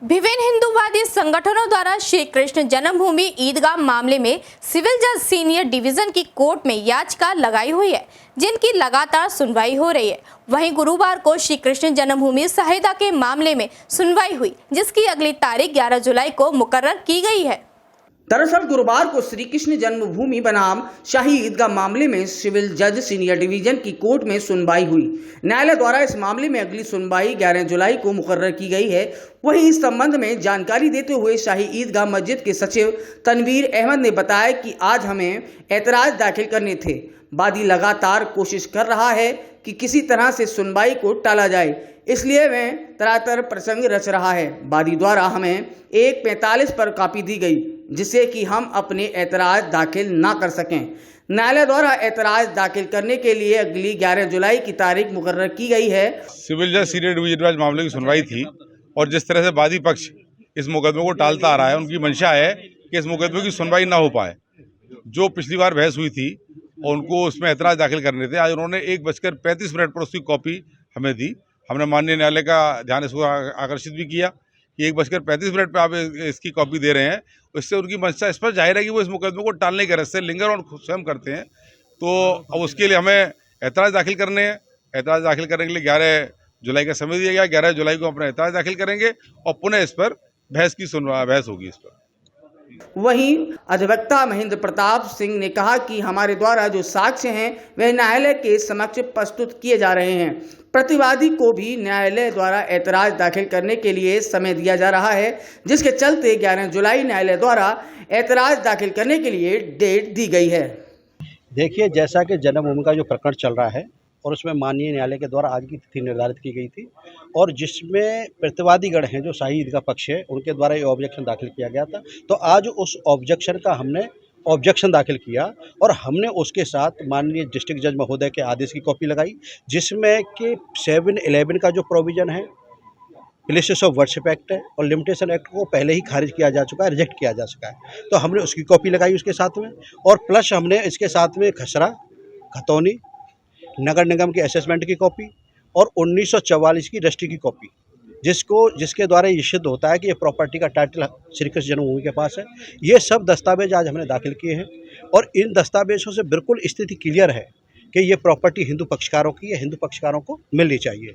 विभिन्न हिंदूवादी संगठनों द्वारा श्री कृष्ण जन्मभूमि ईदगाह मामले में सिविल जज सीनियर डिवीजन की कोर्ट में याचिका लगाई हुई है, जिनकी लगातार सुनवाई हो रही है। वहीं गुरुवार को श्री कृष्ण जन्मभूमि संहिता के मामले में सुनवाई हुई, जिसकी अगली तारीख 11 जुलाई को मुकर्रर की गई है। दरअसल गुरुवार को श्री कृष्ण जन्मभूमि बनाम शाही ईदगाह मामले में सिविल जज सीनियर डिवीजन की कोर्ट में सुनवाई हुई। न्यायालय द्वारा इस मामले में अगली सुनवाई 11 जुलाई को मुकर्रर की गई है। वहीं इस संबंध में जानकारी देते हुए शाही ईदगाह मस्जिद के सचिव तनवीर अहमद ने बताया कि आज हमें एतराज दाखिल करने थे। वादी लगातार कोशिश कर रहा है कि किसी तरह से सुनवाई को टाला जाए, इसलिए वह तरातर प्रसंग रच रहा है। वादी द्वारा हमें 1:45 पर कॉपी दी गई, जिससे कि हम अपने एतराज दाखिल ना कर सकें। न्यायालय द्वारा एतराज दाखिल करने के लिए अगली 11 जुलाई की तारीख मुकर्रर की गई है। सिविल जज सीनियर डिवीजन मामले की सुनवाई थी और जिस तरह से वादी पक्ष इस मुकदमे को टालता आ रहा है, उनकी मंशा है कि इस मुकदमे की सुनवाई ना हो पाए। जो पिछली बार बहस हुई थी और उनको उसमें एतराज दाखिल करने थे, आज उन्होंने 1:35 पर उसकी कॉपी हमें दी। हमने माननीय न्यायालय का ध्यान इसको आकर्षित भी किया कि 1:35 पर आप इसकी कॉपी दे रहे हैं। इससे उनकी मंशा स्पष्ट जाहिर है कि वो इस मुकदमे को टालने के रस्ते लिंगर और स्वयं करते हैं। तो अब उसके लिए हमें एतराज दाखिल करने हैं। एतराज दाखिल करने के लिए 11 जुलाई का समय दिया गया। 11 जुलाई को अपना एतराज दाखिल करेंगे और पुनः इस पर बहस होगी इस पर। वहीं अधिवक्ता महेंद्र प्रताप सिंह ने कहा कि हमारे द्वारा जो साक्ष्य हैं वह न्यायालय के समक्ष प्रस्तुत किए जा रहे हैं। प्रतिवादी को भी न्यायालय द्वारा एतराज दाखिल करने के लिए समय दिया जा रहा है, जिसके चलते 11 जुलाई न्यायालय द्वारा एतराज दाखिल करने के लिए डेट दी गई है। देखिए, जैसा कि जन्मभूमि का जो प्रकरण चल रहा है और उसमें माननीय न्यायालय के द्वारा आज की तिथि निर्धारित की गई थी और जिसमें प्रतिवादीगण हैं जो शाही ईदगाह पक्ष है, उनके द्वारा ये ऑब्जेक्शन दाखिल किया गया था। तो आज उस ऑब्जेक्शन का हमने ऑब्जेक्शन दाखिल किया और हमने उसके साथ माननीय डिस्ट्रिक्ट जज महोदय के आदेश की कॉपी लगाई, जिसमें कि 7(11) का जो प्रोविज़न है, प्लेसेस ऑफ वर्शिप एक्ट है और लिमिटेशन एक्ट को पहले ही खारिज किया जा चुका है, रिजेक्ट किया जा चुका है। तो हमने उसकी कॉपी लगाई उसके साथ में, और प्लस हमने इसके साथ में खसरा, खतौनी, नगर निगम की असेसमेंट की कॉपी और 1944 की रजिस्ट्री की कॉपी, जिसके द्वारा ये सिद्ध होता है कि ये प्रॉपर्टी का टाइटल श्री कृष्ण जन्मभूमि के पास है। ये सब दस्तावेज आज हमने दाखिल किए हैं और इन दस्तावेजों से बिल्कुल स्थिति क्लियर है कि ये प्रॉपर्टी हिंदू पक्षकारों की है, हिंदू पक्षकारों को मिलनी चाहिए।